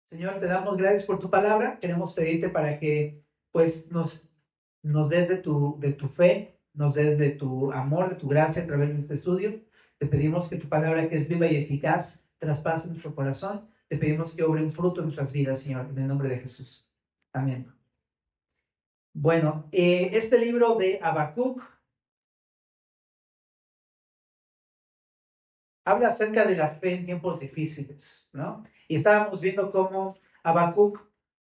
Señor, te damos gracias por tu palabra. Queremos pedirte para que pues nos des de tu fe, nos des de tu amor, de tu gracia a través de este estudio. Te pedimos que tu palabra, que es viva y eficaz, traspase nuestro corazón. Te pedimos que obre un fruto en nuestras vidas, Señor, en el nombre de Jesús. Amén. Bueno, este libro de Habacuc habla acerca de la fe en tiempos difíciles, ¿no? Y estábamos viendo cómo Habacuc,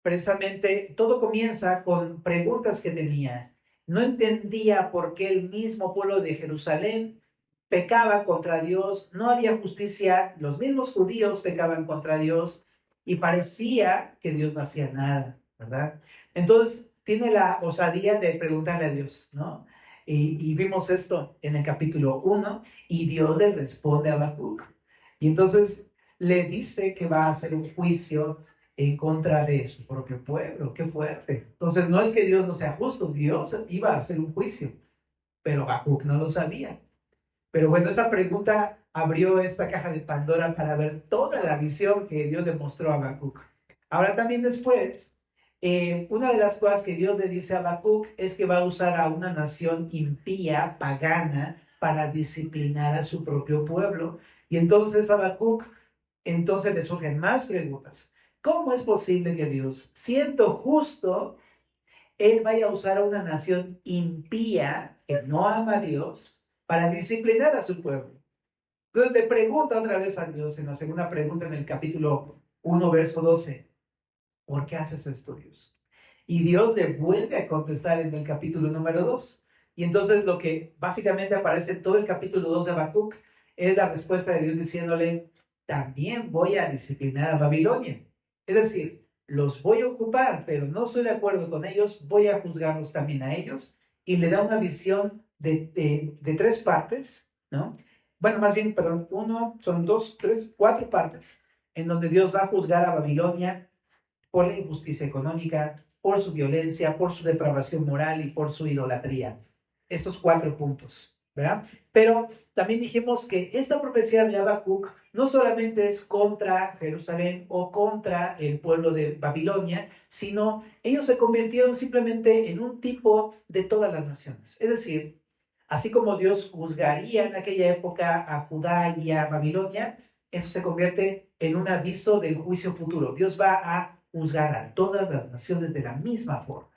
precisamente, todo comienza con preguntas que tenía. No entendía por qué el mismo pueblo de Jerusalén pecaba contra Dios, no había justicia, los mismos judíos pecaban contra Dios y parecía que Dios no hacía nada, ¿verdad? Entonces tiene la osadía de preguntarle a Dios, ¿no? Y vimos esto en el capítulo 1 y Dios le responde a Habacuc. Y entonces le dice que va a hacer un juicio en contra de su propio pueblo. Qué fuerte. Entonces no es que Dios no sea justo, Dios iba a hacer un juicio, pero Habacuc no lo sabía. Pero bueno, esa pregunta abrió esta caja de Pandora para ver toda la visión que Dios le mostró a Habacuc. Ahora también después, una de las cosas que Dios le dice a Habacuc es que va a usar a una nación impía, pagana, para disciplinar a su propio pueblo. Y entonces Habacuc, entonces le surgen más preguntas. ¿Cómo es posible que Dios, siendo justo, él vaya a usar a una nación impía que no ama a Dios para disciplinar a su pueblo? Entonces le pregunta otra vez a Dios en la segunda pregunta en el capítulo 1, verso 12. ¿Por qué haces esto, Dios? Y Dios le vuelve a contestar en el capítulo número 2. Y entonces lo que básicamente aparece en todo el capítulo 2 de Habacuc es la respuesta de Dios diciéndole, también voy a disciplinar a Babilonia. Es decir, los voy a ocupar, pero no estoy de acuerdo con ellos, voy a juzgarlos también a ellos. Y le da una visión de tres partes, ¿no? Bueno, más bien, perdón, son dos, tres, cuatro partes en donde Dios va a juzgar a Babilonia por la injusticia económica, por su violencia, por su depravación moral y por su idolatría. Estos cuatro puntos, ¿verdad? Pero también dijimos que esta profecía de Habacuc no solamente es contra Jerusalén o contra el pueblo de Babilonia, sino ellos se convirtieron simplemente en un tipo de todas las naciones. Es decir, así como Dios juzgaría en aquella época a Judá y a Babilonia, eso se convierte en un aviso del juicio futuro. Dios va a juzgar a todas las naciones de la misma forma.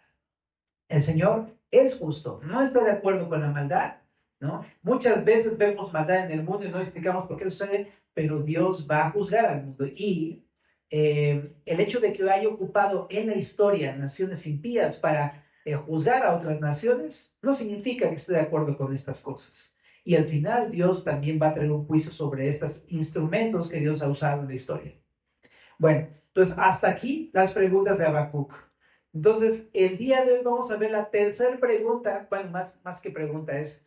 El Señor es justo, no está de acuerdo con la maldad, ¿no? Muchas veces vemos maldad en el mundo y no explicamos por qué sucede, pero Dios va a juzgar al mundo. Y el hecho de que haya ocupado en la historia naciones impías para juzgar a otras naciones, no significa que esté de acuerdo con estas cosas. Y al final Dios también va a traer un juicio sobre estos instrumentos que Dios ha usado en la historia. Bueno, entonces hasta aquí las preguntas de Habacuc. Entonces, el día de hoy vamos a ver la tercera pregunta, bueno, más que pregunta, es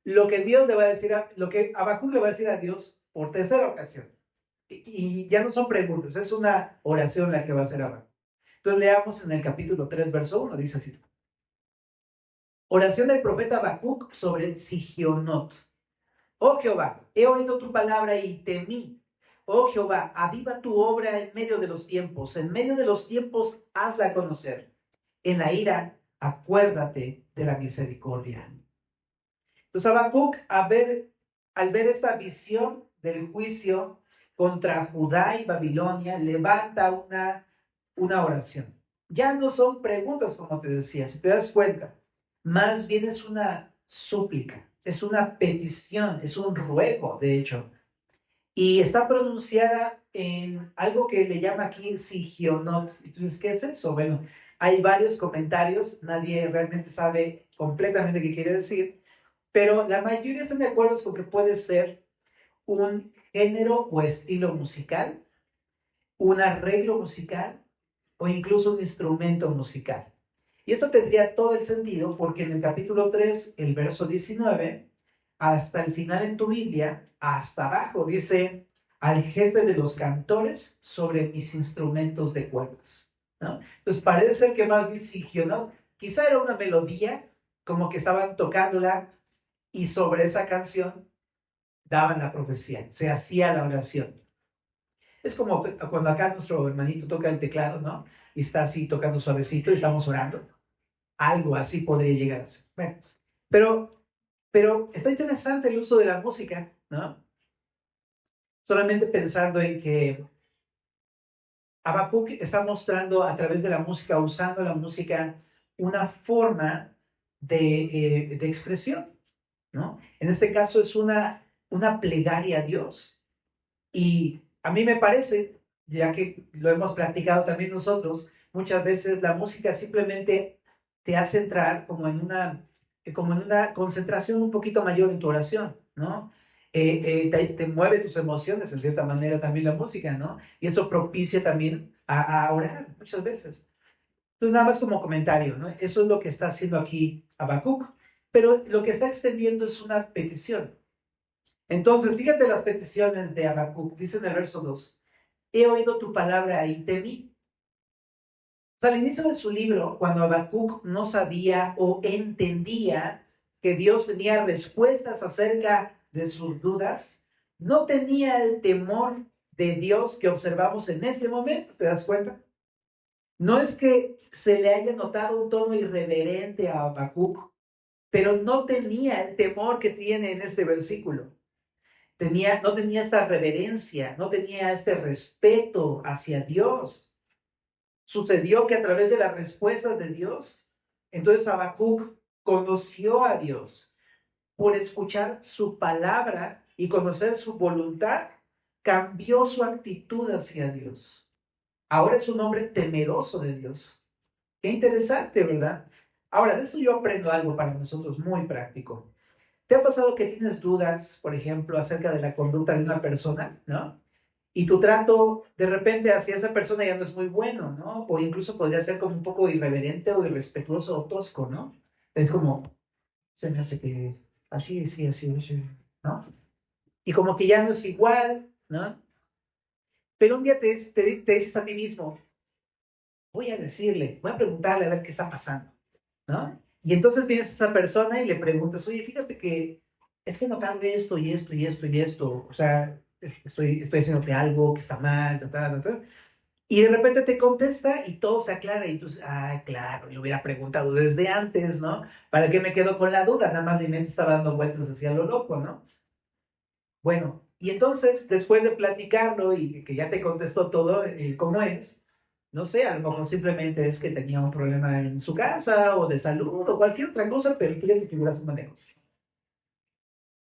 lo que Dios le va a decir, lo que Habacuc le va a decir a Dios por tercera ocasión. Y ya no son preguntas, es una oración la que va a hacer Habacuc. Entonces leamos en el capítulo 3, verso 1, dice así. Oración del profeta Habacuc sobre Sigionot. Oh Jehová, he oído tu palabra y temí. Oh Jehová, aviva tu obra en medio de los tiempos. En medio de los tiempos, hazla conocer. En la ira, acuérdate de la misericordia. Entonces Habacuc, al ver esta visión del juicio contra Judá y Babilonia, levanta una oración. Ya no son preguntas, como te decía, si te das cuenta, más bien es una súplica, es una petición, es un ruego, de hecho, y está pronunciada en algo que le llama aquí Sigionot. Entonces, ¿qué es eso? Bueno, hay varios comentarios, nadie realmente sabe completamente qué quiere decir, pero la mayoría están de acuerdo con que puede ser un género o estilo musical, un arreglo musical o incluso un instrumento musical. Y esto tendría todo el sentido porque en el capítulo 3, el verso 19, hasta el final en tu Biblia, hasta abajo, dice al jefe de los cantores sobre mis instrumentos de cuerdas, ¿no? Entonces parece ser que más bien sintió, ¿no? Quizá era una melodía, como que estaban tocándola y sobre esa canción daban la profecía, se hacía la oración. Es como cuando acá nuestro hermanito toca el teclado, ¿no? Y está así tocando suavecito y estamos orando. Algo así podría llegar a ser. Bueno, pero está interesante el uso de la música, ¿no? Solamente pensando en que Habacuc está mostrando a través de la música, usando la música, una forma de expresión, ¿no? En este caso es una plegaria a Dios. Y a mí me parece, ya que lo hemos practicado también nosotros, muchas veces la música simplemente te hace entrar como en una concentración un poquito mayor en tu oración, ¿no? Te mueve tus emociones en cierta manera también la música, ¿no? Y eso propicia también a orar muchas veces. Entonces, nada más como comentario, ¿no? Eso es lo que está haciendo aquí Habacuc, pero lo que está extendiendo es una petición. Entonces, fíjate las peticiones de Habacuc. Dice en el verso 2, he oído tu palabra y temí. O sea, al inicio de su libro, cuando Habacuc no sabía o entendía que Dios tenía respuestas acerca de sus dudas, no tenía el temor de Dios que observamos en este momento, ¿te das cuenta? No es que se le haya notado un tono irreverente a Habacuc, pero no tenía el temor que tiene en este versículo. No tenía esta reverencia, no tenía este respeto hacia Dios. Sucedió que a través de las respuestas de Dios, entonces Habacuc conoció a Dios por escuchar su palabra y conocer su voluntad, cambió su actitud hacia Dios. Ahora es un hombre temeroso de Dios. Qué interesante, ¿verdad? Ahora, de eso yo aprendo algo para nosotros muy práctico. ¿Te ha pasado que tienes dudas, por ejemplo, acerca de la conducta de una persona, ¿no? Y tu trato de repente hacia esa persona ya no es muy bueno, ¿no? O incluso podría ser como un poco irreverente o irrespetuoso o tosco, ¿no? Es como, se me hace que así, sí, así, así, ¿no? Y como que ya no es igual, ¿no? Pero un día te dices a ti mismo, voy a decirle, voy a preguntarle a ver qué está pasando, ¿no? Y entonces vienes a esa persona y le preguntas, oye, fíjate que es que no notado esto y esto y esto y esto, o sea, estoy haciéndote algo que está mal, ta, ta, ta, ta. Y de repente te contesta y todo se aclara y tú dices, ah, claro, le hubiera preguntado desde antes, ¿no? ¿Para qué me quedo con la duda? Nada más mi mente estaba dando vueltas hacia lo loco, ¿no? Bueno, y entonces, después de platicarlo y que ya te contestó todo, cómo es, no sé, a lo mejor simplemente es que tenía un problema en su casa o de salud o cualquier otra cosa, pero tú ya te figuraste un negocio.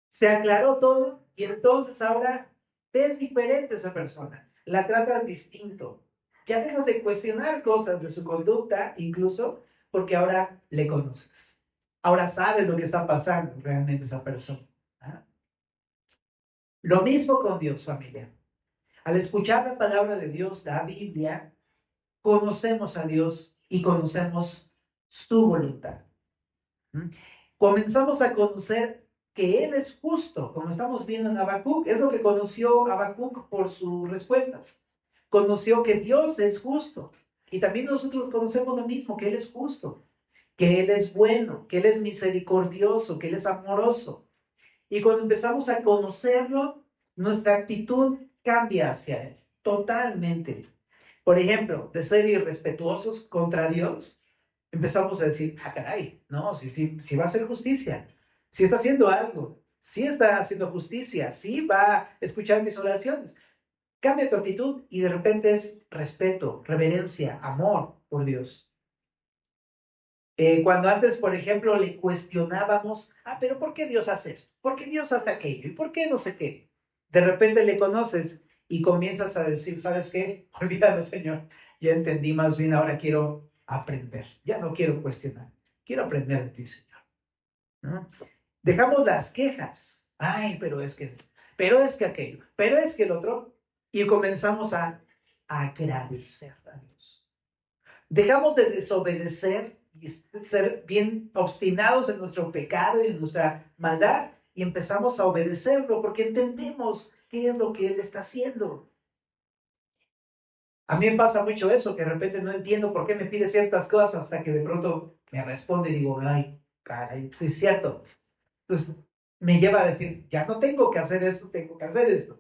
Se aclaró todo y entonces ahora ves diferente a esa persona, la tratas distinto. Ya dejas de cuestionar cosas de su conducta, incluso porque ahora le conoces. Ahora sabes lo que está pasando realmente esa persona. ¿Ah? Lo mismo con Dios, familia. Al escuchar la palabra de Dios, la Biblia, conocemos a Dios y conocemos su voluntad. ¿Mm? Comenzamos a conocer que Él es justo, como estamos viendo en Habacuc, es lo que conoció Habacuc por sus respuestas. Conoció que Dios es justo. Y también nosotros conocemos lo mismo, que Él es justo, que Él es bueno, que Él es misericordioso, que Él es amoroso. Y cuando empezamos a conocerlo, nuestra actitud cambia hacia Él, totalmente. Por ejemplo, de ser irrespetuosos contra Dios, empezamos a decir, ah, caray, no, si va a hacer justicia, si está haciendo algo, si está haciendo justicia, si va a escuchar mis oraciones. Cambia tu actitud y de repente es respeto, reverencia, amor por Dios. Cuando antes, por ejemplo, le cuestionábamos, ah, pero ¿por qué Dios hace esto? ¿Por qué Dios hace aquello? ¿Y por qué no sé qué? De repente le conoces y comienzas a decir, ¿sabes qué? Olvídalo, Señor. Ya entendí, más bien ahora quiero aprender. Ya no quiero cuestionar. Quiero aprender de ti, Señor. ¿No? Dejamos las quejas. Ay, pero es que aquello, pero es que el otro. Y comenzamos a agradecer a Dios. Dejamos de desobedecer y ser bien obstinados en nuestro pecado y en nuestra maldad y empezamos a obedecerlo porque entendemos qué es lo que Él está haciendo. A mí me pasa mucho eso, que de repente no entiendo por qué me pide ciertas cosas hasta que de pronto me responde y digo, ay, caray, sí es cierto. Entonces me lleva a decir, ya no tengo que hacer esto, tengo que hacer esto.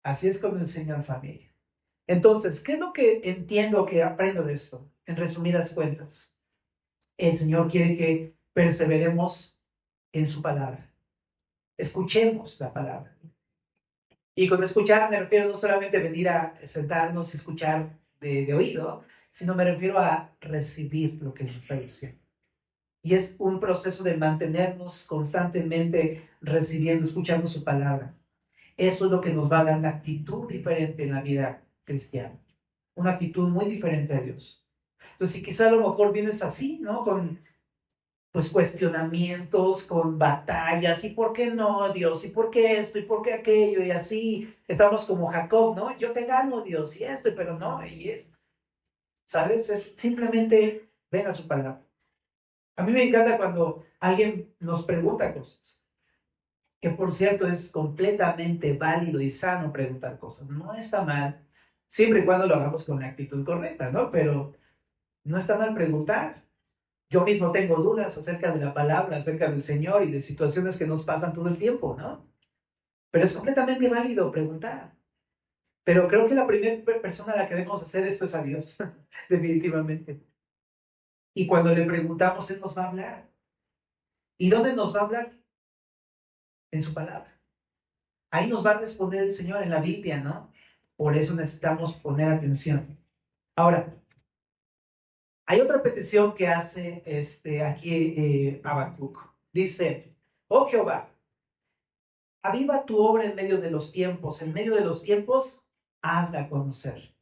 Así es como enseña la familia. Entonces, ¿qué es lo que entiendo, que aprendo de esto? En resumidas cuentas, el Señor quiere que perseveremos en su palabra. Escuchemos la palabra. Y con escuchar me refiero no solamente a venir a sentarnos y escuchar de oído, sino me refiero a recibir lo que nos está diciendo. Y es un proceso de mantenernos constantemente recibiendo, escuchando su palabra. Eso es lo que nos va a dar la actitud diferente en la vida cristiana. Una actitud muy diferente a Dios. Entonces, si quizá a lo mejor vienes así, ¿no? Con pues cuestionamientos, con batallas, y por qué no, Dios, y por qué esto, y por qué aquello, y así estamos como Jacob, ¿no? Yo te gano, Dios, y esto, pero no, y es, ¿sabes? Es simplemente ven a su palabra. A mí me encanta cuando alguien nos pregunta cosas, que por cierto es completamente válido y sano preguntar cosas, no está mal, siempre y cuando lo hagamos con la actitud correcta, ¿no? Pero no está mal preguntar. Yo mismo tengo dudas acerca de la palabra, acerca del Señor y de situaciones que nos pasan todo el tiempo, ¿no? Pero es completamente válido preguntar. Pero creo que la primera persona a la que debemos hacer esto es a Dios, definitivamente. Y cuando le preguntamos, Él nos va a hablar. ¿Y dónde nos va a hablar? En su palabra. Ahí nos va a responder el Señor en la Biblia, ¿no? Por eso necesitamos poner atención. Ahora, hay otra petición que hace aquí Habacuc. Dice, oh Jehová, aviva tu obra en medio de los tiempos, hazla conocer.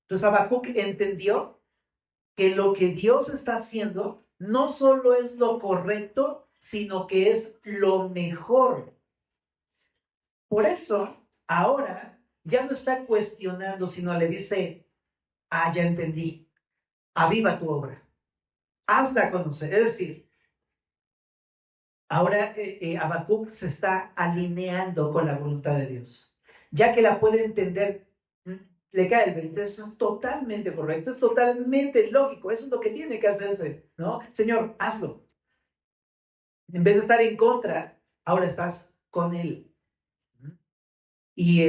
Entonces Habacuc entendió que lo que Dios está haciendo no solo es lo correcto, sino que es lo mejor. Por eso, ahora ya no está cuestionando, sino le dice, ya entendí, aviva tu obra, hazla conocer. Es decir, ahora Habacuc se está alineando con la voluntad de Dios, ya que la puede entender, le cae el 20, eso es totalmente correcto, es totalmente lógico, eso es lo que tiene que hacerse, ¿no? Señor, hazlo. En vez de estar en contra, ahora estás con Él. Y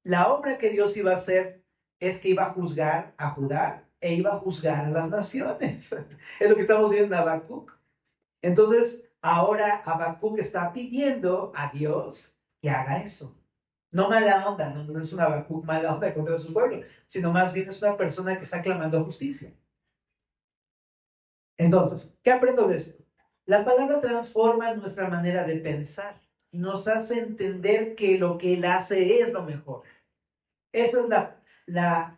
la obra que Dios iba a hacer es que iba a juzgar a Judá e iba a juzgar a las naciones. Es lo que estamos viendo en Habacuc. Entonces, ahora Habacuc está pidiendo a Dios que haga eso. No mala onda, no es una Habacuc mala onda contra su pueblo, sino más bien es una persona que está clamando justicia. Entonces, ¿qué aprendo de esto? La palabra transforma nuestra manera de pensar. Nos hace entender que lo que Él hace es lo mejor. Eso es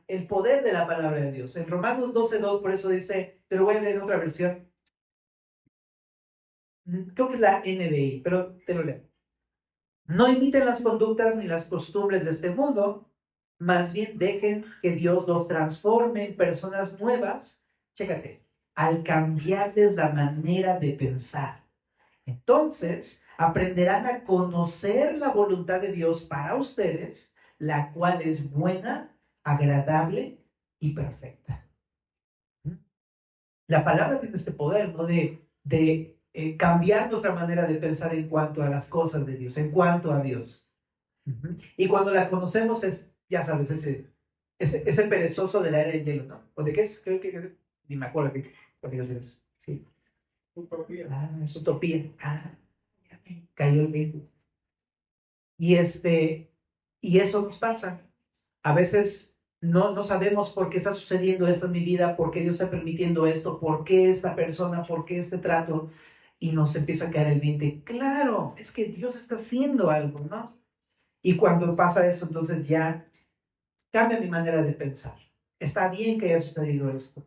el poder de la palabra de Dios. En Romanos 12:2, por eso dice, te lo voy a leer en otra versión. Creo que es la NBI, pero te lo leo. No imiten las conductas ni las costumbres de este mundo, más bien dejen que Dios los transforme en personas nuevas. Chécate, al cambiarles la manera de pensar. Entonces, aprenderán a conocer la voluntad de Dios para ustedes, la cual es buena, agradable y perfecta. La palabra tiene este poder, ¿no? De cambiar nuestra manera de pensar en cuanto a las cosas de Dios, en cuanto a Dios. Y cuando la conocemos es, ya sabes, ese perezoso de la era del hielo, ¿no? ¿O de qué es? Creo que ni me acuerdo qué Dios es. Sí. Utopía. Es utopía. Ya me cayó el mismo. Y eso nos pasa. A veces no sabemos por qué está sucediendo esto en mi vida, por qué Dios está permitiendo esto, por qué esta persona, por qué este trato. Y nos empieza a caer el 20. Claro, es que Dios está haciendo algo, ¿no? Y cuando pasa eso, entonces ya cambia mi manera de pensar. Está bien que haya sucedido esto.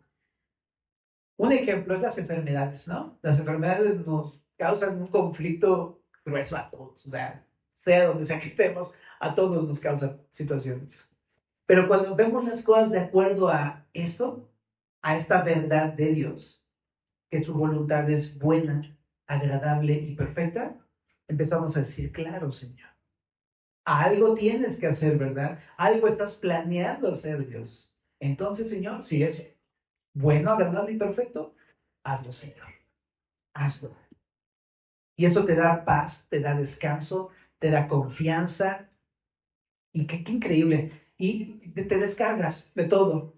Un ejemplo es las enfermedades, ¿no? Las enfermedades nos causan un conflicto grueso a todos, o sea donde sea que estemos, a todos nos causan situaciones. Pero cuando vemos las cosas de acuerdo a esto, a esta verdad de Dios, que su voluntad es buena, agradable y perfecta, empezamos a decir, claro, Señor, algo tienes que hacer, ¿verdad? Algo estás planeando hacer, Dios. Entonces, Señor, si es bueno, agradable y perfecto, hazlo, Señor. Hazlo. Y eso te da paz, te da descanso, te da confianza. Y qué increíble. y te descargas de todo.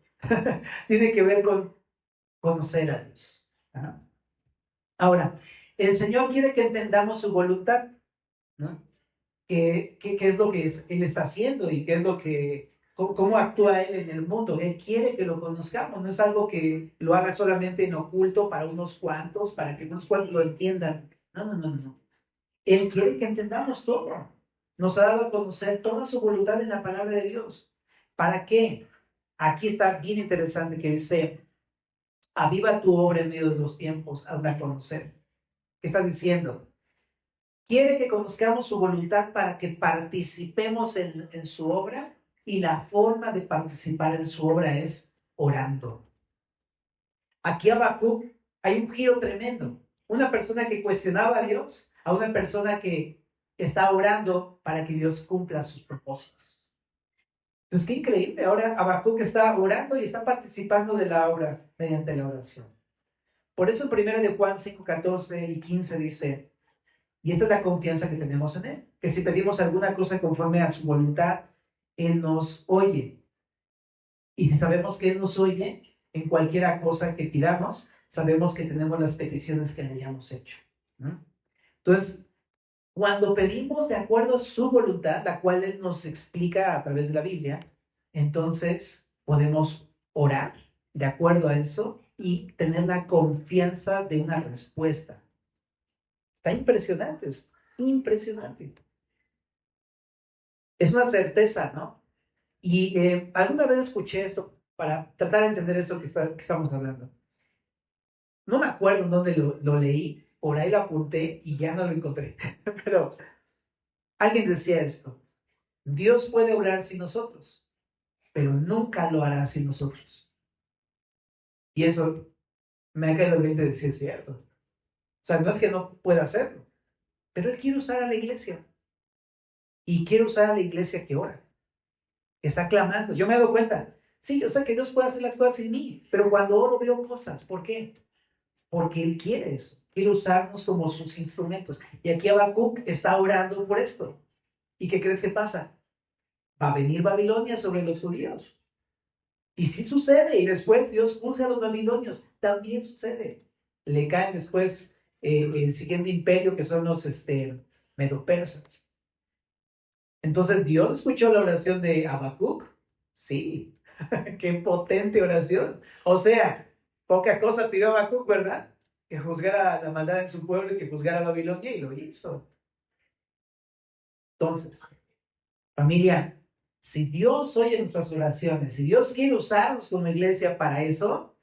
Tiene que ver con conocer a Dios. ¿Ah? Ahora, el Señor quiere que entendamos su voluntad, ¿no? ¿Qué es lo que Él está haciendo y qué es lo que, cómo actúa Él en el mundo? Él quiere que lo conozcamos, no es algo que lo haga solamente en oculto para unos cuantos, para que unos cuantos lo entiendan. No, no, no, no. Él quiere que entendamos todo. Nos ha dado a conocer toda su voluntad en la palabra de Dios. ¿Para qué? Aquí está bien interesante que dice, aviva tu obra en medio de los tiempos, hazla conocer. ¿Qué está diciendo? Quiere que conozcamos su voluntad para que participemos en su obra, y la forma de participar en su obra es orando. Aquí abajo hay un giro tremendo. Una persona que cuestionaba a Dios a una persona que está orando para que Dios cumpla sus propósitos. Entonces, qué increíble. Ahora Habacuc está orando y está participando de la obra mediante la oración. Por eso en 1 de Juan 5, 14 y 15 dice, y esta es la confianza que tenemos en Él, que si pedimos alguna cosa conforme a su voluntad, Él nos oye. Y si sabemos que Él nos oye en cualquier cosa que pidamos, sabemos que tenemos las peticiones que le hayamos hecho, ¿no? Entonces, cuando pedimos de acuerdo a su voluntad, la cual Él nos explica a través de la Biblia, entonces podemos orar de acuerdo a eso y tener la confianza de una respuesta. Está impresionante, es impresionante. Es una certeza, ¿no? Y alguna vez escuché esto para tratar de entender esto que estamos hablando. No me acuerdo en dónde lo leí, por ahí lo apunté y ya no lo encontré. Pero alguien decía esto: Dios puede obrar sin nosotros, pero nunca lo hará sin nosotros. Y eso me ha caído bien de decir es cierto. O sea, no es que no pueda hacerlo, pero Él quiere usar a la iglesia. Y quiere usar a la iglesia que ora, que está clamando. Yo me he dado cuenta. Sí, yo sé que Dios puede hacer las cosas sin mí, pero cuando oro veo cosas. ¿Por qué? Porque Él quiere eso. Quiere usarnos como sus instrumentos. Y aquí Habacuc está orando por esto. ¿Y qué crees que pasa? Va a venir Babilonia sobre los judíos. Y sí sucede. Y después Dios usa a los babilonios. También sucede. Le caen después el siguiente imperio, que son los medopersas. Entonces, ¿Dios escuchó la oración de Habacuc? Sí. Qué potente oración. O sea, poca cosa pidió Habacuc, ¿verdad? Que juzgara la maldad en su pueblo y que juzgara a Babilonia, y lo hizo. Entonces, familia, si Dios oye nuestras oraciones, si Dios quiere usarnos como iglesia para eso,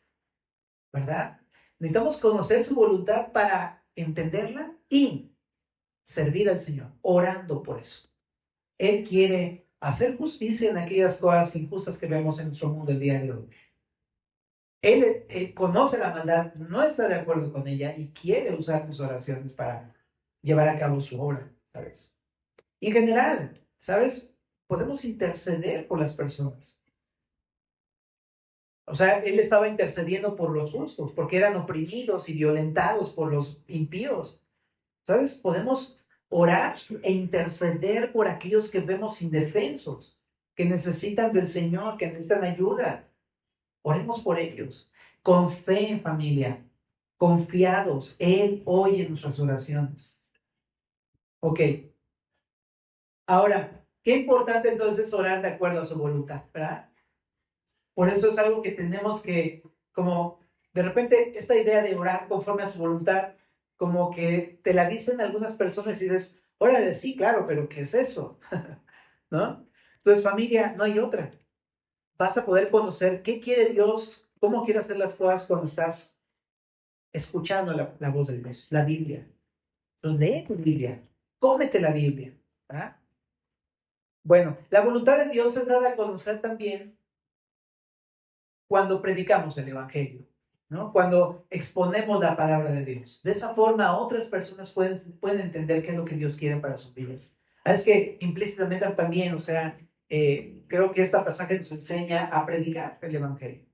¿verdad? Necesitamos conocer su voluntad para entenderla y servir al Señor, orando por eso. Él quiere hacer justicia en aquellas cosas injustas que vemos en nuestro mundo el día de hoy. Él conoce la maldad, no está de acuerdo con ella y quiere usar tus oraciones para llevar a cabo su obra, ¿sabes? Y en general, ¿sabes? Podemos interceder por las personas. O sea, Él estaba intercediendo por los justos, porque eran oprimidos y violentados por los impíos. ¿Sabes? Podemos orar e interceder por aquellos que vemos indefensos, que necesitan del Señor, que necesitan ayuda. Oremos por ellos, con fe, familia, confiados. Él oye nuestras oraciones. Ok, ahora, qué importante entonces es orar de acuerdo a su voluntad, ¿verdad? Por eso es algo que tenemos que, como de repente, esta idea de orar conforme a su voluntad, como que te la dicen algunas personas y dices, órale, sí, claro, pero ¿qué es eso? ¿No? Entonces, familia, no hay otra. Vas a poder conocer qué quiere Dios, cómo quiere hacer las cosas cuando estás escuchando la voz de Dios, la Biblia. Entonces, lee tu Biblia, cómete la Biblia. ¿Ah? Bueno, la voluntad de Dios es dada a conocer también cuando predicamos el Evangelio, ¿no? Cuando exponemos la palabra de Dios. De esa forma, otras personas pueden entender qué es lo que Dios quiere para sus vidas. Es que implícitamente también, o sea, creo que esta pasaje nos enseña a predicar el Evangelio.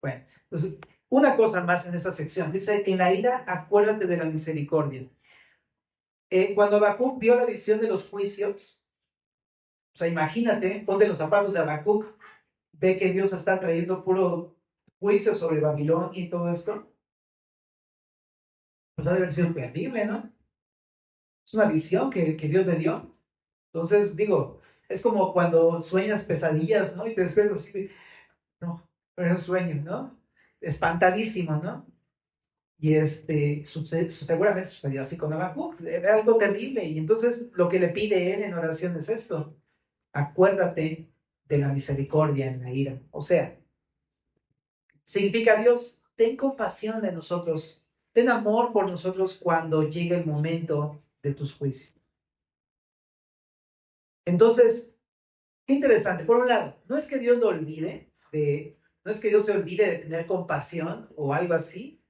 Bueno, entonces, una cosa más en esta sección. Dice, en la ira, acuérdate de la misericordia. Cuando Habacuc vio la visión de los juicios, O sea, imagínate, ponte los zapatos de Habacuc, ve que Dios está trayendo puro juicio sobre Babilonia y todo esto. Pues ha de haber sido terrible, ¿no? Es una visión que Dios le dio. Entonces, digo, es como cuando sueñas pesadillas, ¿no? Y te despiertas así, no, pero es un sueño, ¿no? Espantadísimo, ¿no? Y seguramente sucedió así con Habacuc, era algo terrible. Y entonces lo que le pide él en oración es esto: acuérdate de la misericordia en la ira. O sea, significa Dios, ten compasión de nosotros, ten amor por nosotros cuando llegue el momento de tus juicios. Entonces, qué interesante. Por un lado, no es que Dios lo olvide, no es que Dios se olvide de tener compasión o algo así,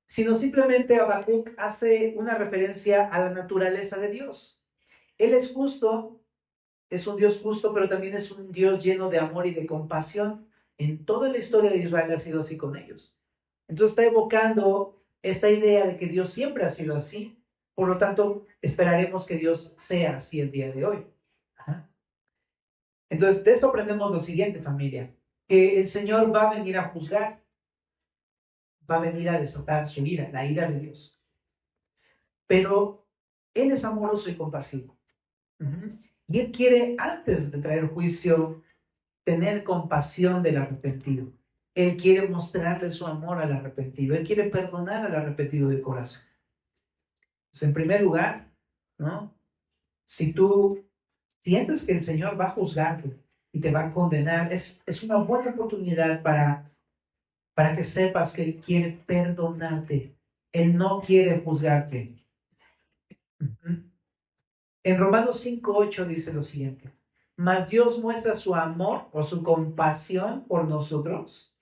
sino simplemente Habacuc hace una referencia a la naturaleza de Dios. Él es justo, es un Dios justo, pero también es un Dios lleno de amor y de compasión. En toda la historia de Israel ha sido así con ellos. Entonces está evocando esta idea de que Dios siempre ha sido así. Por lo tanto, esperaremos que Dios sea así el día de hoy. Ajá. Entonces, de esto aprendemos lo siguiente, familia: que el Señor va a venir a juzgar, va a venir a desatar su ira, la ira de Dios. Pero Él es amoroso y compasivo. Y Él quiere, antes de traer juicio, tener compasión del arrepentido. Él quiere mostrarle su amor al arrepentido. Él quiere perdonar al arrepentido de corazón. Pues en primer lugar, ¿no? Si tú sientes que el Señor va a juzgarte y te va a condenar, es una buena oportunidad para que sepas que Él quiere perdonarte. Él no quiere juzgarte. En Romanos 5:8 dice lo siguiente: mas Dios muestra su amor o su compasión por nosotros,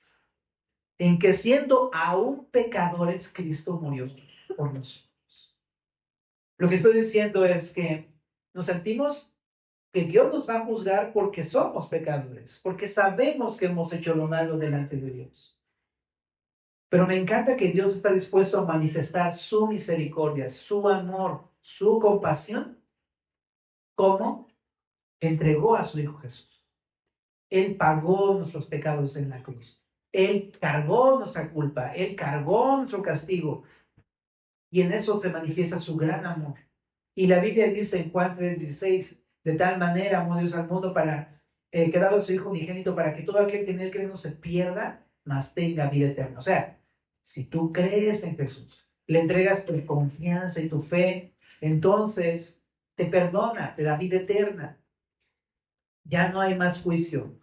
en que siendo aún pecadores, Cristo murió por nosotros. Lo que estoy diciendo es que nos sentimos que Dios nos va a juzgar porque somos pecadores, porque sabemos que hemos hecho lo malo delante de Dios. Pero me encanta que Dios está dispuesto a manifestar su misericordia, su amor, su compasión. ¿Cómo? Entregó a su Hijo Jesús. Él pagó nuestros pecados en la cruz. Él cargó nuestra culpa. Él cargó nuestro castigo. Y en eso se manifiesta su gran amor. Y la Biblia dice en Juan 3:16, de tal manera amó Dios al mundo para que ha dado a su Hijo unigénito para que todo aquel que en él cree no se pierda, mas tenga vida eterna. O sea, si tú crees en Jesús, le entregas tu confianza y tu fe, entonces te perdona, te da vida eterna. Ya no hay más juicio.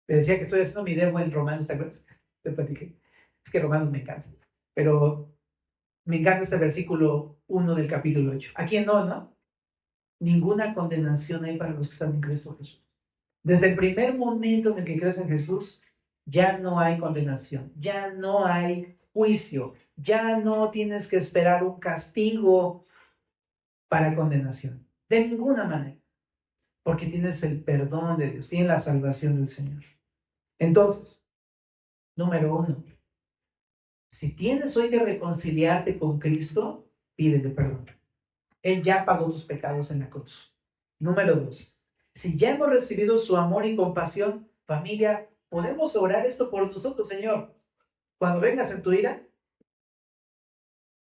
Te decía que estoy haciendo mi demo en Romanos, ¿te acuerdas? Te platiqué. Es que Romanos me encanta. Pero me encanta este versículo 1 del capítulo 8. ¿A quién no, no? Ninguna condenación hay para los que están en Cristo Jesús. Desde el primer momento en el que crees en Jesús, ya no hay condenación, ya no hay juicio, ya no tienes que esperar un castigo para condenación. De ninguna manera. Porque tienes el perdón de Dios, tienes la salvación del Señor. Entonces, número 1, si tienes hoy que reconciliarte con Cristo, pídele perdón. Él ya pagó tus pecados en la cruz. Número 2, si ya hemos recibido su amor y compasión, familia, podemos orar esto por nosotros, Señor. Cuando vengas en tu ira,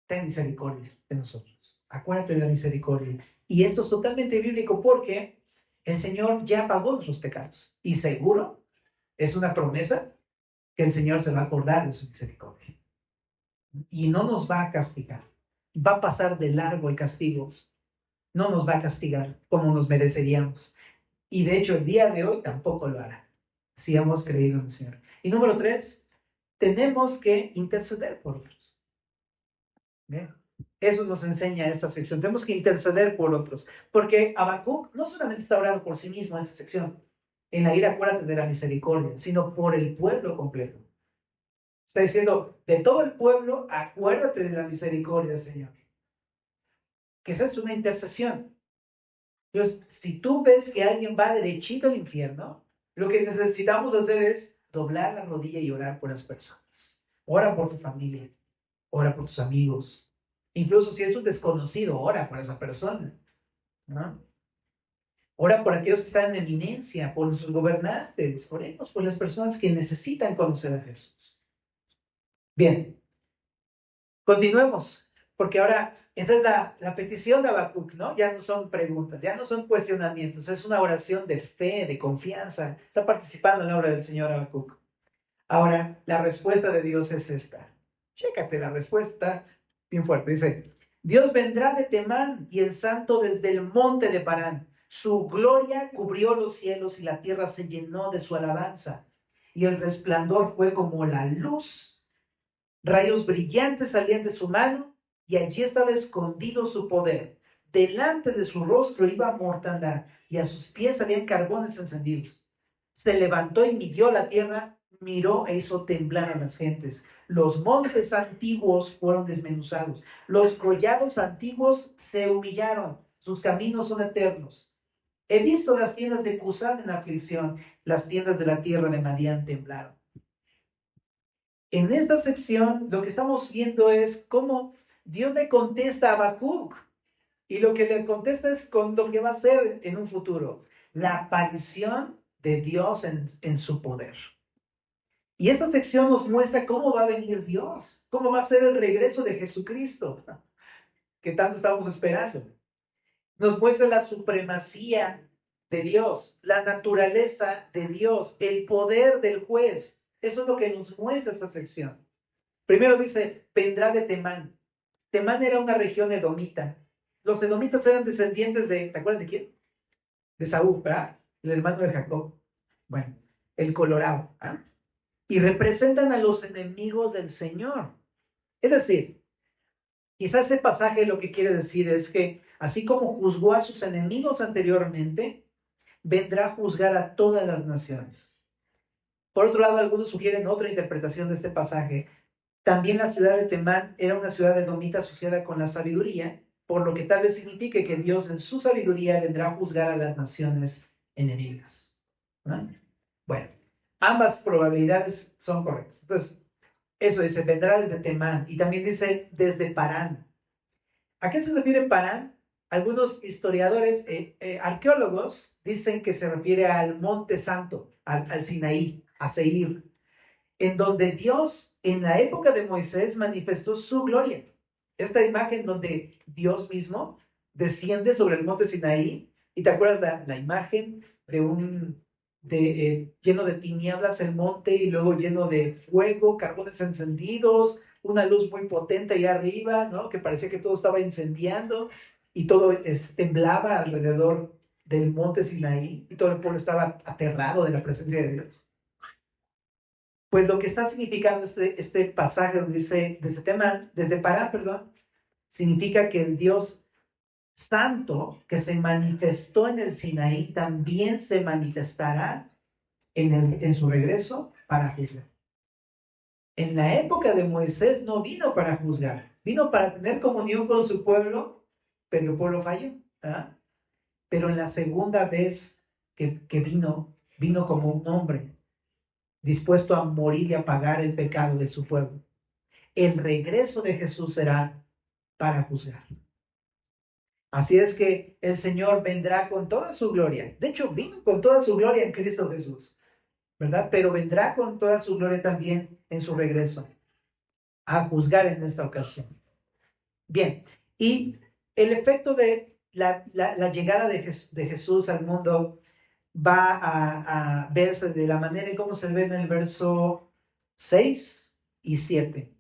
ten misericordia de nosotros. Acuérdate de la misericordia. Y esto es totalmente bíblico porque el Señor ya pagó nuestros pecados. Y seguro es una promesa que el Señor se va a acordar de su misericordia. Y no nos va a castigar. Va a pasar de largo el castigo. No nos va a castigar como nos mereceríamos. Y de hecho, el día de hoy tampoco lo hará, si hemos creído en el Señor. Y número 3, tenemos que interceder por otros. ¿Bien? Eso nos enseña esta sección. Tenemos que interceder por otros. Porque Habacuc no solamente está orando por sí mismo en esta sección, en la ira acuérdate de la misericordia, sino por el pueblo completo. Está diciendo, de todo el pueblo, acuérdate de la misericordia, Señor. Que esa es una intercesión. Entonces, si tú ves que alguien va derechito al infierno, lo que necesitamos hacer es doblar la rodilla y orar por las personas. Ora por tu familia, ora por tus amigos. Incluso si es un desconocido, ora por esa persona, ¿no? Ora por aquellos que están en eminencia, por nuestros gobernantes. Oremos por las personas que necesitan conocer a Jesús. Bien, continuemos, porque ahora esa es la petición de Habacuc, ¿no? Ya no son preguntas, ya no son cuestionamientos, es una oración de fe, de confianza. Está participando en la obra del Señor Habacuc. Ahora, la respuesta de Dios es esta. Chécate la respuesta, bien fuerte. Dice, Dios vendrá de Temán y el santo desde el monte de Parán. Su gloria cubrió los cielos y la tierra se llenó de su alabanza. Y el resplandor fue como la luz. Rayos brillantes salían de su mano y allí estaba escondido su poder. Delante de su rostro iba mortandad y a sus pies habían carbones encendidos. Se levantó y midió la tierra, miró e hizo temblar a las gentes. Los montes antiguos fueron desmenuzados. Los collados antiguos se humillaron. Sus caminos son eternos. He visto las tiendas de Cusán en aflicción. Las tiendas de la tierra de Madián temblaron. En esta sección lo que estamos viendo es cómo Dios le contesta a Habacuc. Y lo que le contesta es con lo que va a ser en un futuro. La aparición de Dios en su poder. Y esta sección nos muestra cómo va a venir Dios, cómo va a ser el regreso de Jesucristo, que tanto estamos esperando. Nos muestra la supremacía de Dios, la naturaleza de Dios, el poder del juez. Eso es lo que nos muestra esta sección. Primero dice, vendrá de Temán. Temán era una región edomita. Los edomitas eran descendientes de, ¿te acuerdas de quién? De Saúl, ¿verdad? El hermano de Jacob. Bueno, el Colorado. ¿Ah? Y representan a los enemigos del Señor. Es decir, quizás este pasaje lo que quiere decir es que así como juzgó a sus enemigos anteriormente, vendrá a juzgar a todas las naciones. Por otro lado, algunos sugieren otra interpretación de este pasaje. También la ciudad de Temán era una ciudad edomita asociada con la sabiduría, por lo que tal vez signifique que Dios en su sabiduría vendrá a juzgar a las naciones enemigas. ¿No? Bueno, ambas probabilidades son correctas. Entonces, eso dice, vendrá desde Temán y también dice desde Parán. ¿A qué se refiere Parán? Algunos historiadores, arqueólogos, dicen que se refiere al Monte Santo, al Sinaí, a Seir, en donde Dios en la época de Moisés manifestó su gloria. Esta imagen donde Dios mismo desciende sobre el monte Sinaí, y te acuerdas la imagen de lleno de tinieblas el monte y luego lleno de fuego, carbones encendidos, una luz muy potente ahí arriba, ¿no? Que parecía que todo estaba incendiando y todo temblaba alrededor del monte Sinaí y todo el pueblo estaba aterrado de la presencia de Dios. Pues lo que está significando este pasaje donde dice desde Parán, perdón, significa que el Dios santo que se manifestó en el Sinaí también se manifestará en su regreso para juzgar. En la época de Moisés no vino para juzgar, vino para tener comunión con su pueblo, pero el pueblo falló. ¿Ah? Pero en la segunda vez que vino como un hombre dispuesto a morir y a pagar el pecado de su pueblo. El regreso de Jesús será para juzgar. Así es que el Señor vendrá con toda su gloria. De hecho, vino con toda su gloria en Cristo Jesús, ¿verdad? Pero vendrá con toda su gloria también en su regreso a juzgar en esta ocasión. Bien, y el efecto de la llegada de Jesús al mundo va a verse de la manera en cómo se ve en el verso 6 y 7.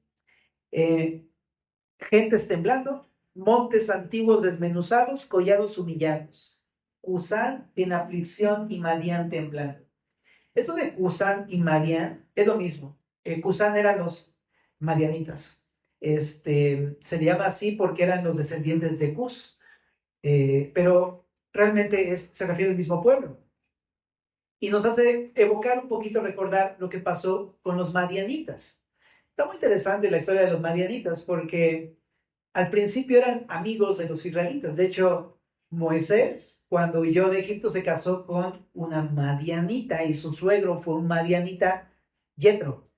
Gentes temblando, montes antiguos desmenuzados, collados humillados. Cusán en aflicción y Madián temblando. Esto de Cusán y Madián es lo mismo. Cusán eran los madianitas. Se le llama así porque eran los descendientes de Cus, pero realmente se refiere al mismo pueblo. Y nos hace evocar un poquito, recordar lo que pasó con los madianitas. Está muy interesante la historia de los madianitas porque al principio eran amigos de los israelitas. De hecho, Moisés, cuando huyó de Egipto, se casó con una madianita y su suegro fue un madianita, Yetro.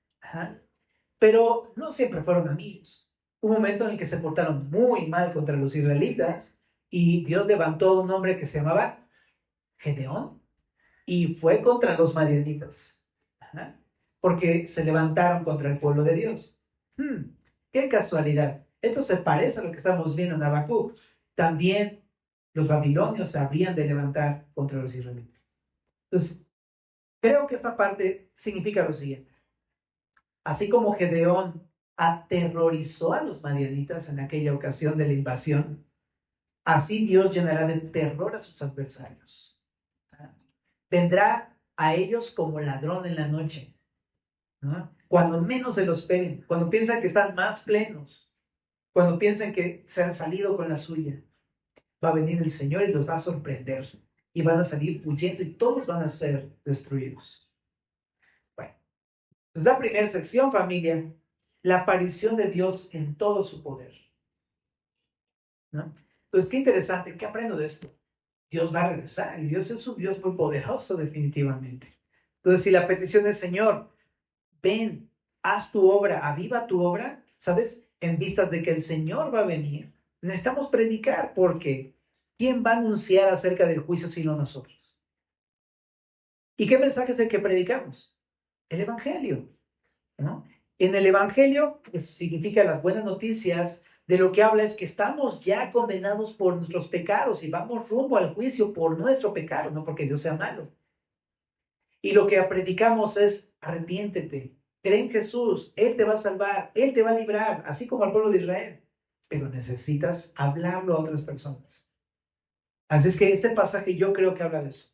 Pero no siempre fueron amigos. Hubo un momento en el que se portaron muy mal contra los israelitas y Dios levantó a un hombre que se llamaba Gedeón, y fue contra los madianitas, porque se levantaron contra el pueblo de Dios. Qué casualidad. Esto se parece a lo que estamos viendo en Habacuc. También los babilonios se habrían de levantar contra los israelitas. Entonces, creo que esta parte significa lo siguiente. Así como Gedeón aterrorizó a los madianitas en aquella ocasión de la invasión, así Dios llenará de terror a sus adversarios. Vendrá a ellos como ladrón en la noche, ¿no? Cuando menos se los esperen, cuando piensan que están más plenos, cuando piensan que se han salido con la suya, va a venir el Señor y los va a sorprender y van a salir huyendo y todos van a ser destruidos. Bueno, pues la primera sección, familia, la aparición de Dios en todo su poder, ¿no? Entonces, qué interesante, ¿qué aprendo de esto? Dios va a regresar y Dios es un Dios muy poderoso definitivamente. Entonces, si la petición es, Señor, ven, haz tu obra, aviva tu obra, ¿sabes? En vistas de que el Señor va a venir, necesitamos predicar porque ¿quién va a anunciar acerca del juicio sino nosotros? ¿Y qué mensaje es el que predicamos? El Evangelio, ¿no? En el Evangelio, pues, significa las buenas noticias. De lo que habla es que estamos ya condenados por nuestros pecados y vamos rumbo al juicio por nuestro pecado, no porque Dios sea malo. Y lo que predicamos es arrepiéntete, cree en Jesús, Él te va a salvar, Él te va a librar, así como al pueblo de Israel. Pero necesitas hablarlo a otras personas. Así es que este pasaje yo creo que habla de eso.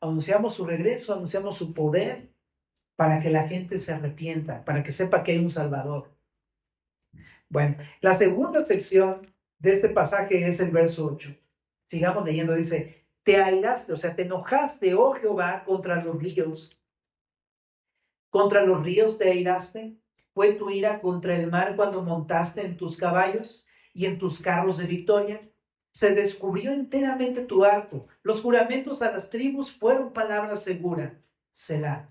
Anunciamos su regreso, anunciamos su poder para que la gente se arrepienta, para que sepa que hay un Salvador. Bueno, la segunda sección de este pasaje es el verso 8. Sigamos leyendo, dice, te airaste, o sea, te enojaste, oh Jehová, contra los ríos te airaste. Fue tu ira contra el mar cuando montaste en tus caballos y en tus carros de victoria. Se descubrió enteramente tu arco. Los juramentos a las tribus fueron palabra segura. Selah.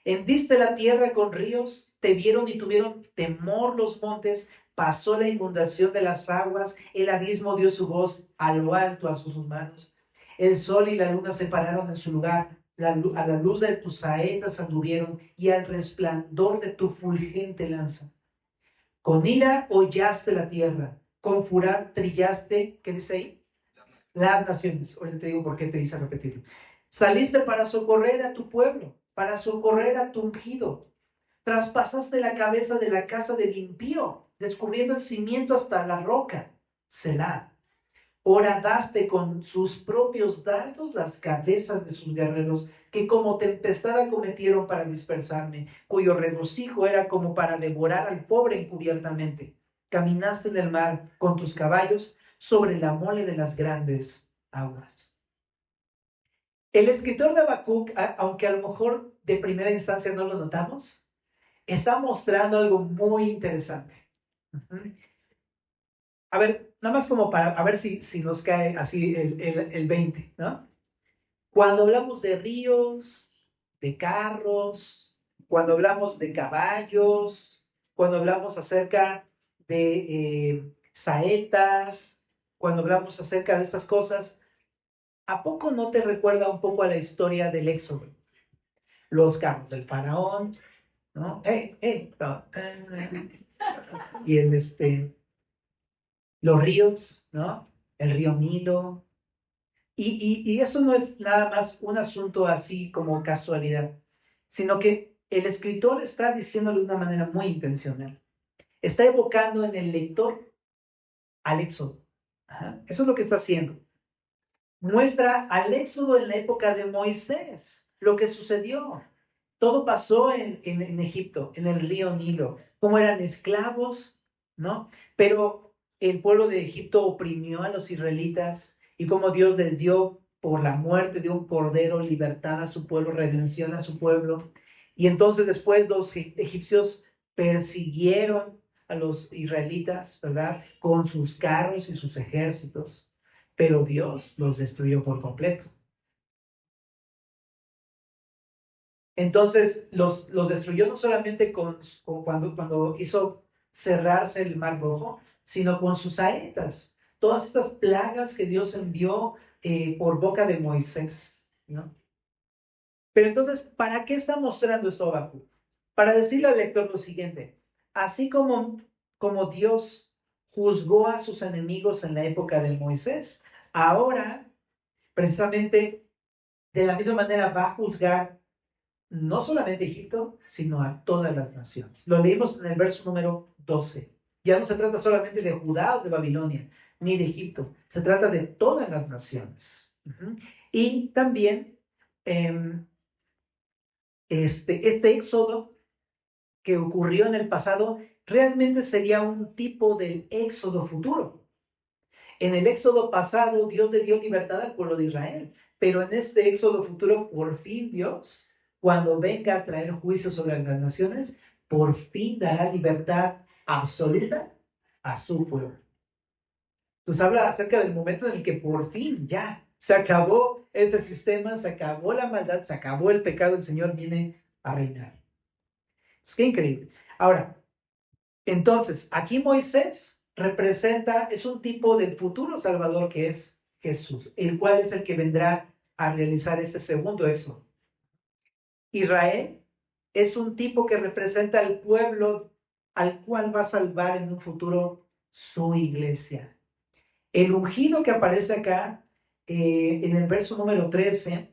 Hendiste la tierra con ríos, te vieron y tuvieron temor los montes, pasó la inundación de las aguas, el abismo dio su voz a lo alto a sus manos. El sol y la luna se pararon en su lugar, a la luz de tus saetas anduvieron y al resplandor de tu fulgente lanza. Con ira hollaste la tierra, con furor trillaste, ¿qué dice ahí? Las naciones. Ahora te digo por qué te hice repetirlo. Saliste para socorrer a tu pueblo, para socorrer a tu ungido. Traspasaste la cabeza de la casa del impío, descubriendo el cimiento hasta la roca. Selah. Horadaste con sus propios dardos las cabezas de sus guerreros, que como tempestad acometieron para dispersarme, cuyo regocijo era como para devorar al pobre encubiertamente. Caminaste en el mar con tus caballos sobre la mole de las grandes aguas. El escritor de Habacuc, aunque a lo mejor de primera instancia no lo notamos, está mostrando algo muy interesante. A ver, nada más como para a ver si nos cae así el 20, ¿no? Cuando hablamos de ríos, de carros, cuando hablamos de caballos, cuando hablamos acerca de saetas, cuando hablamos acerca de estas cosas, ¿a poco no te recuerda un poco a la historia del Éxodo? Los carros del faraón, ¿no? Y los ríos, ¿no? El río Nilo. Y eso no es nada más un asunto así como casualidad, sino que el escritor está diciéndolo de una manera muy intencional. Está evocando en el lector al Éxodo. Eso es lo que está haciendo. Muestra al Éxodo en la época de Moisés, lo que sucedió. Todo pasó en Egipto, en el río Nilo, como eran esclavos, ¿no? Pero el pueblo de Egipto oprimió a los israelitas y como Dios les dio por la muerte de un cordero libertad a su pueblo, redención a su pueblo. Y entonces después los egipcios persiguieron a los israelitas, ¿verdad? Con sus carros y sus ejércitos, pero Dios los destruyó por completo. Entonces los destruyó no solamente con cuando hizo cerrarse el Mar Rojo, sino con sus saetas. Todas estas plagas que Dios envió por boca de Moisés, ¿no? Pero entonces, ¿para qué está mostrando esto Habacuc? Para decirle al lector lo siguiente: así como Dios juzgó a sus enemigos en la época de Moisés, ahora, precisamente, de la misma manera va a juzgar no solamente a Egipto, sino a todas las naciones. Lo leímos en el verso número 12. Ya no se trata solamente de Judá o de Babilonia, ni de Egipto, se trata de todas las naciones. Y también este éxodo que ocurrió en el pasado realmente sería un tipo del éxodo futuro. En el éxodo pasado Dios le dio libertad al pueblo de Israel, pero en este éxodo futuro por fin Dios, cuando venga a traer juicio sobre las naciones, por fin dará libertad absoluta a su pueblo. Entonces habla acerca del momento en el que por fin ya se acabó este sistema, se acabó la maldad, se acabó el pecado, el Señor viene a reinar. Es que increíble. Ahora, entonces, aquí Moisés representa, es un tipo del futuro Salvador que es Jesús, el cual es el que vendrá a realizar este segundo éxodo. Israel es un tipo que representa al pueblo al cual va a salvar en un futuro su iglesia. El ungido que aparece acá en el verso número 13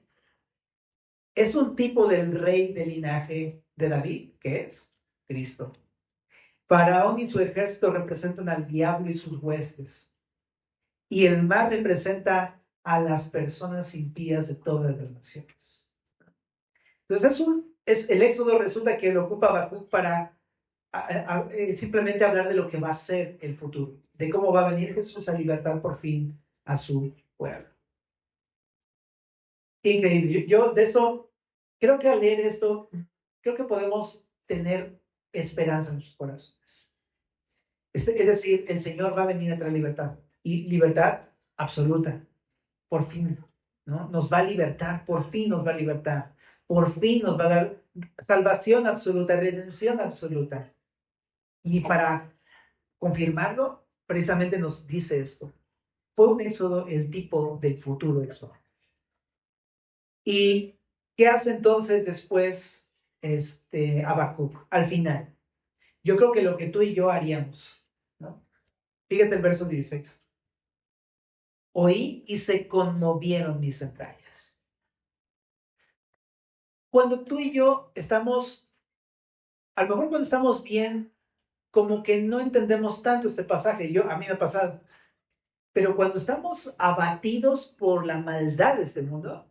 es un tipo del rey del linaje de David, que es Cristo. Faraón y su ejército representan al diablo y sus huestes. Y el mar representa a las personas impías de todas las naciones. Entonces, el éxodo resulta que lo ocupa Habacuc para simplemente hablar de lo que va a ser el futuro, de cómo va a venir Jesús a libertar por fin a su pueblo. Increíble. Yo de esto, creo que al leer esto, creo que podemos tener esperanza en nuestros corazones. Es decir, el Señor va a venir a traer libertad, y libertad absoluta, por fin, ¿no? Nos va a libertar, por fin nos va a libertar, por fin nos va a dar salvación absoluta, redención absoluta. Y para confirmarlo, precisamente nos dice esto. Fue un éxodo el tipo del futuro éxodo. ¿Y qué hace entonces después Habacuc al final? Yo creo que lo que tú y yo haríamos, ¿no? Fíjate el verso 16. Oí y se conmovieron mis entrañas. Cuando tú y yo estamos, a lo mejor cuando estamos bien, como que no entendemos tanto este pasaje. A mí me ha pasado. Pero cuando estamos abatidos por la maldad de este mundo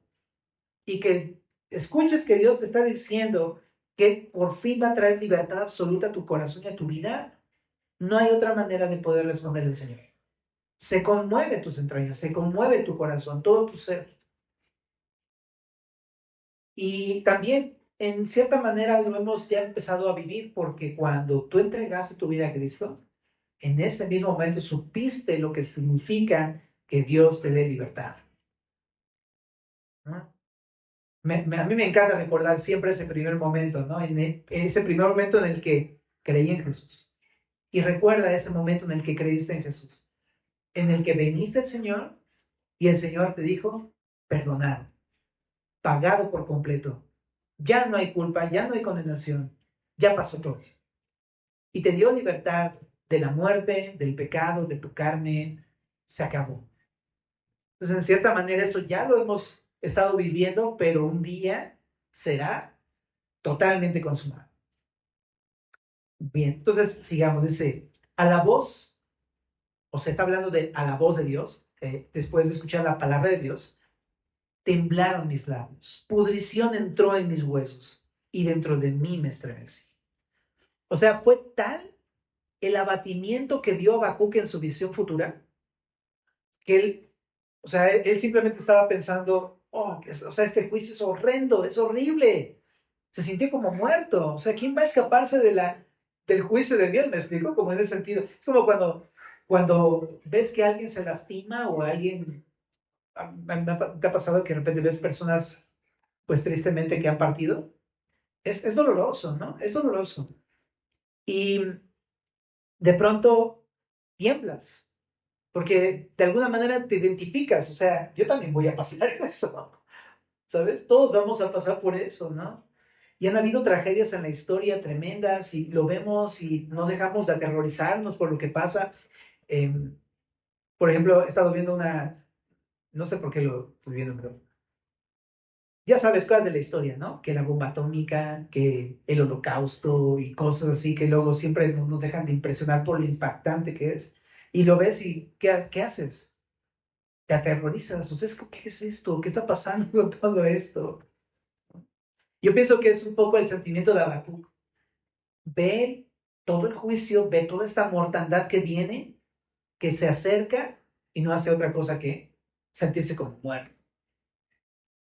y que escuches que Dios te está diciendo que por fin va a traer libertad absoluta a tu corazón y a tu vida, no hay otra manera de poder responder al Señor. Se conmueve tus entrañas, se conmueve tu corazón, todo tu ser. Y también, en cierta manera, lo hemos ya empezado a vivir porque cuando tú entregaste tu vida a Cristo, en ese mismo momento supiste lo que significa que Dios te dé libertad, ¿no? A mí me encanta recordar siempre ese primer momento, ¿no? Ese primer momento en el que creí en Jesús. Y recuerda ese momento en el que creíste en Jesús, en el que veniste al Señor y el Señor te dijo, perdonado, pagado por completo. Ya no hay culpa, ya no hay condenación, ya pasó todo. Y te dio libertad de la muerte, del pecado, de tu carne, se acabó. Entonces, en cierta manera, esto ya lo hemos estado viviendo, pero un día será totalmente consumado. Bien, entonces sigamos, dice, a la voz, o se está hablando de a la voz de Dios, después de escuchar la palabra de Dios, temblaron mis labios, pudrición entró en mis huesos y dentro de mí me estremecí. O sea, fue tal el abatimiento que vio Habacuc en su visión futura, que él simplemente estaba pensando, o sea, este juicio es horrendo, es horrible. Se sintió como muerto. O sea, ¿quién va a escaparse del juicio de Dios? ¿Me explico? Como en ese sentido. Es como cuando ves que alguien se lastima o alguien, ¿te ha pasado que de repente ves personas, pues tristemente, que han partido? Es doloroso, ¿no? Es doloroso. Y de pronto tiemblas. porque de alguna manera te identificas, o sea, yo también voy a pasar eso, ¿sabes? Todos vamos a pasar por eso, ¿no? Y han habido tragedias en la historia tremendas y lo vemos y no dejamos de aterrorizarnos por lo que pasa. Em, por ejemplo, he estado viendo no sé por qué lo estoy viendo, pero ya sabes cosas de la historia, ¿no? Que la bomba atómica, que el holocausto y cosas así que luego siempre nos dejan de impresionar por lo impactante que es. Y lo ves y ¿qué haces? Te aterrorizas. O sea, ¿qué es esto? ¿Qué está pasando con todo esto? Yo pienso que es un poco el sentimiento de Habacuc. Ve todo el juicio, ve toda esta mortandad que viene, que se acerca y no hace otra cosa que sentirse como muerto.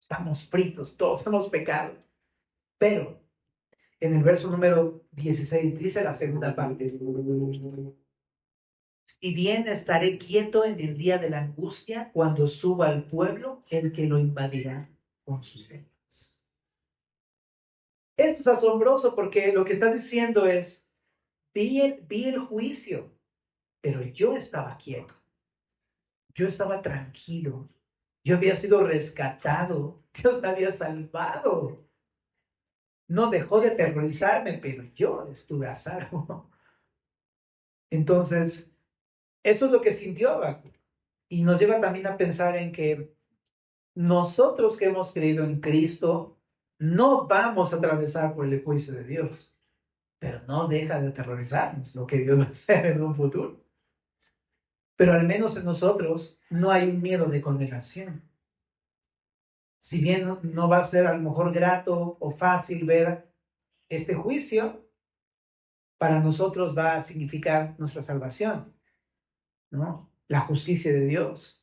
Estamos fritos, todos hemos pecado. Pero en el verso número 16 dice la segunda parte: si bien estaré quieto en el día de la angustia, cuando suba al pueblo, el que lo invadirá con sus penas. Esto es asombroso porque lo que está diciendo es, vi el juicio, pero yo estaba quieto, yo estaba tranquilo, yo había sido rescatado, Dios me había salvado. No dejó de aterrorizarme, pero yo estuve a salvo. Entonces, eso es lo que sintió Habacuc. Y nos lleva también a pensar en que nosotros que hemos creído en Cristo, no vamos a atravesar por el juicio de Dios, pero no deja de aterrorizarnos lo que Dios va a hacer en un futuro. Pero al menos en nosotros no hay un miedo de condenación. Si bien no va a ser a lo mejor grato o fácil ver este juicio, para nosotros va a significar nuestra salvación, ¿no? La justicia de Dios.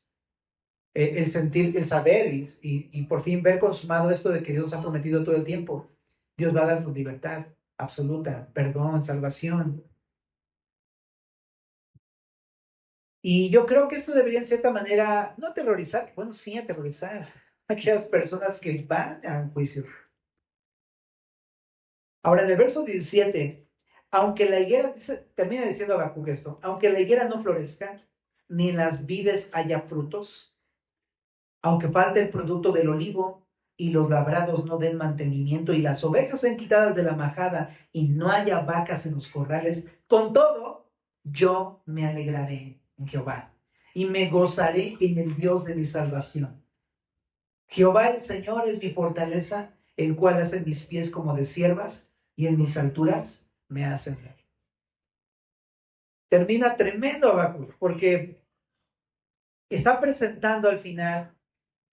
El sentir, el saber y por fin ver consumado esto de que Dios ha prometido todo el tiempo. Dios va a darnos libertad absoluta, perdón, salvación. Y yo creo que esto debería en cierta manera, no aterrorizar, bueno, sí aterrorizar a aquellas personas que van a un juicio. Ahora, en el verso 17, aunque la higuera, termina diciendo Habacuc esto, aunque la higuera no florezca, ni en las vides haya frutos, aunque falte el producto del olivo y los labrados no den mantenimiento y las ovejas sean quitadas de la majada y no haya vacas en los corrales, con todo, yo me alegraré en Jehová y me gozaré en el Dios de mi salvación. Jehová el Señor es mi fortaleza, el cual hace mis pies como de siervas y en mis alturas me hace ver. Termina tremendo Habacuc porque está presentando al final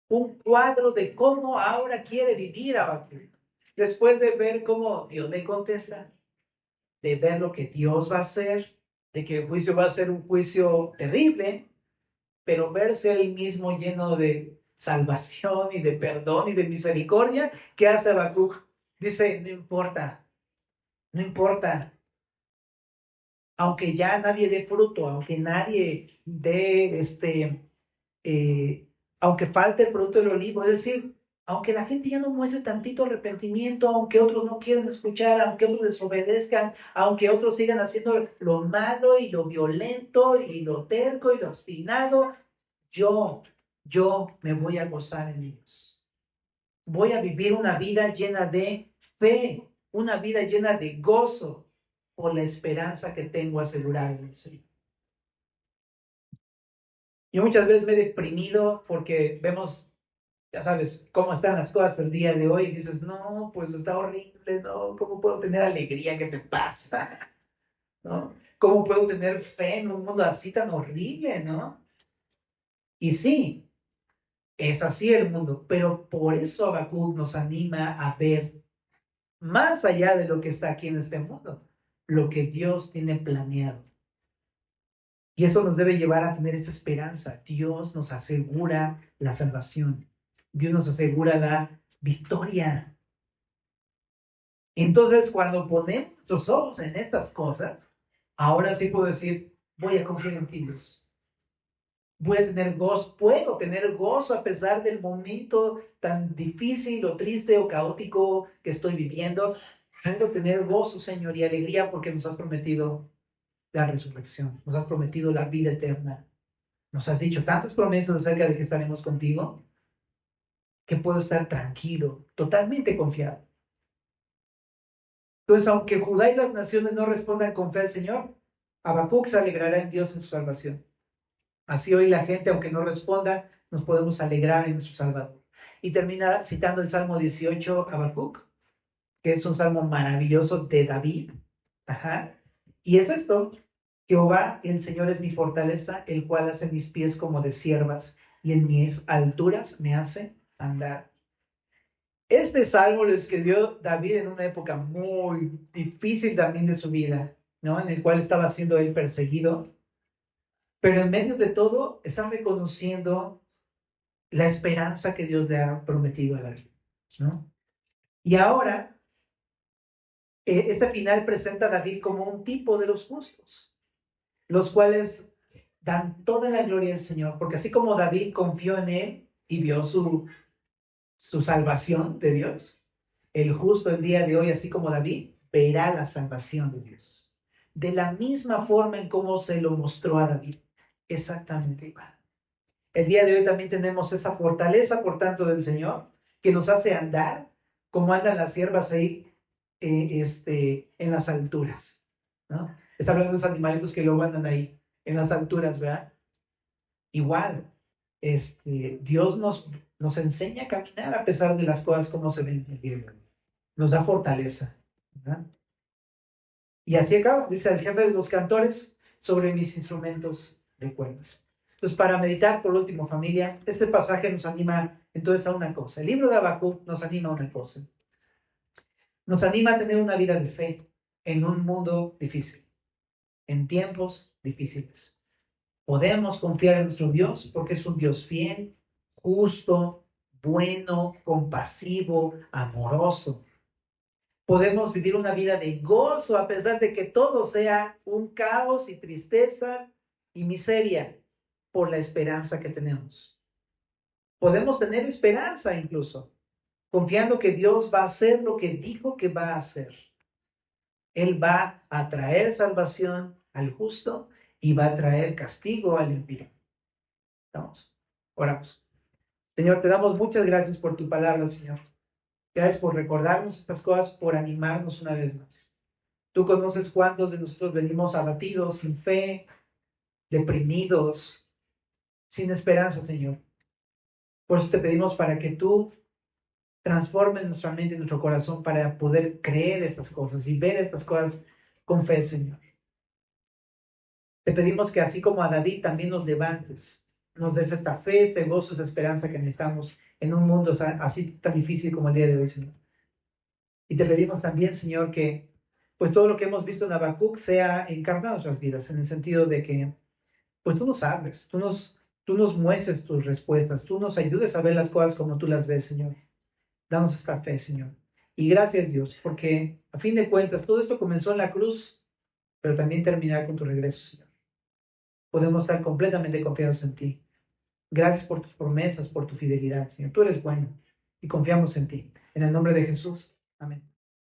un cuadro de cómo ahora quiere vivir Habacuc. Después de ver cómo Dios le contesta, de ver lo que Dios va a hacer, de que el juicio va a ser un juicio terrible, pero verse él mismo lleno de salvación y de perdón y de misericordia, ¿qué hace Habacuc? Dice, no importa, no importa, aunque ya nadie dé fruto, aunque nadie dé aunque falte el producto del olivo, es decir, aunque la gente ya no muestre tantito arrepentimiento, aunque otros no quieran escuchar, aunque otros desobedezcan, aunque otros sigan haciendo lo malo y lo violento y lo terco y lo obstinado, yo, yo me voy a gozar en ellos. Voy a vivir una vida llena de fe, una vida llena de gozo por la esperanza que tengo asegurada en el Señor. Yo muchas veces me he deprimido porque vemos, ya sabes, cómo están las cosas el día de hoy y dices, no, pues está horrible, no, ¿cómo puedo tener alegría? ¿Qué te pasa? ¿No? ¿Cómo puedo tener fe en un mundo así tan horrible, no? Y sí, es así el mundo, pero por eso Habacuc nos anima a ver más allá de lo que está aquí en este mundo, lo que Dios tiene planeado. Y eso nos debe llevar a tener esa esperanza. Dios nos asegura la salvación. Dios nos asegura la victoria. Entonces, cuando ponemos nuestros ojos en estas cosas, ahora sí puedo decir, voy a confiar en ti, Dios. Voy a tener gozo, puedo tener gozo a pesar del momento tan difícil o triste o caótico que estoy viviendo. Puedo tener gozo, Señor, y alegría porque nos has prometido la resurrección, nos has prometido la vida eterna. Nos has dicho tantas promesas acerca de que estaremos contigo, que puedo estar tranquilo, totalmente confiado. Entonces, aunque Judá y las naciones no respondan con fe al Señor, Habacuc se alegrará en Dios en su salvación. Así hoy la gente, aunque no responda, nos podemos alegrar en nuestro Salvador. Y termina citando el Salmo 18, Habacuc, que es un salmo maravilloso de David. Ajá. Y es esto: Jehová, el Señor es mi fortaleza, el cual hace mis pies como de ciervas y en mis alturas me hace andar. Este salmo lo escribió David en una época muy difícil también de su vida, ¿no? En el cual estaba siendo él perseguido, pero en medio de todo está reconociendo la esperanza que Dios le ha prometido a David, ¿no? Y ahora, este final presenta a David como un tipo de los justos, los cuales dan toda la gloria al Señor, porque así como David confió en él y vio su salvación de Dios, el justo el día de hoy, así como David, verá la salvación de Dios. De la misma forma en cómo se lo mostró a David, exactamente igual. El día de hoy también tenemos esa fortaleza, por tanto, del Señor, que nos hace andar como andan las siervas ahí en las alturas, ¿no? Está hablando de los animalitos que luego andan ahí, en las alturas, ¿verdad? Igual, Dios nos enseña a caminar a pesar de las cosas como se ven el día de hoy. Nos da fortaleza, ¿verdad? Y así acaba, dice el jefe de los cantores, sobre mis instrumentos de cuerdas. Entonces, para meditar, por último, familia, este pasaje nos anima entonces a una cosa. El libro de Habacuc nos anima a una cosa. Nos anima a tener una vida de fe en un mundo difícil, en tiempos difíciles. Podemos confiar en nuestro Dios porque es un Dios fiel, justo, bueno, compasivo, amoroso. Podemos vivir una vida de gozo a pesar de que todo sea un caos y tristeza y miseria por la esperanza que tenemos. Podemos tener esperanza incluso, confiando que Dios va a hacer lo que dijo que va a hacer. Él va a traer salvación al justo y va a traer castigo al impío. ¿Estamos? Oramos. Señor, te damos muchas gracias por tu palabra, Señor. Gracias por recordarnos estas cosas, por animarnos una vez más. Tú conoces cuántos de nosotros venimos abatidos, sin fe, deprimidos, sin esperanza, Señor. Por eso te pedimos para que tú transformes nuestra mente y nuestro corazón para poder creer estas cosas y ver estas cosas con fe, Señor. Te pedimos que así como a David también nos levantes, nos des esta fe, este gozo, esta esperanza que necesitamos en un mundo así tan difícil como el día de hoy, Señor. Y te pedimos también, Señor, que pues todo lo que hemos visto en Habacuc sea encarnado en nuestras vidas, en el sentido de que pues tú nos hables, tú nos muestres tus respuestas, tú nos ayudes a ver las cosas como tú las ves, Señor. Danos esta fe, Señor. Y gracias, Dios, porque a fin de cuentas todo esto comenzó en la cruz, pero también terminará con tu regreso, Señor. Podemos estar completamente confiados en ti. Gracias por tus promesas, por tu fidelidad, Señor. Tú eres bueno y confiamos en ti. En el nombre de Jesús. Amén.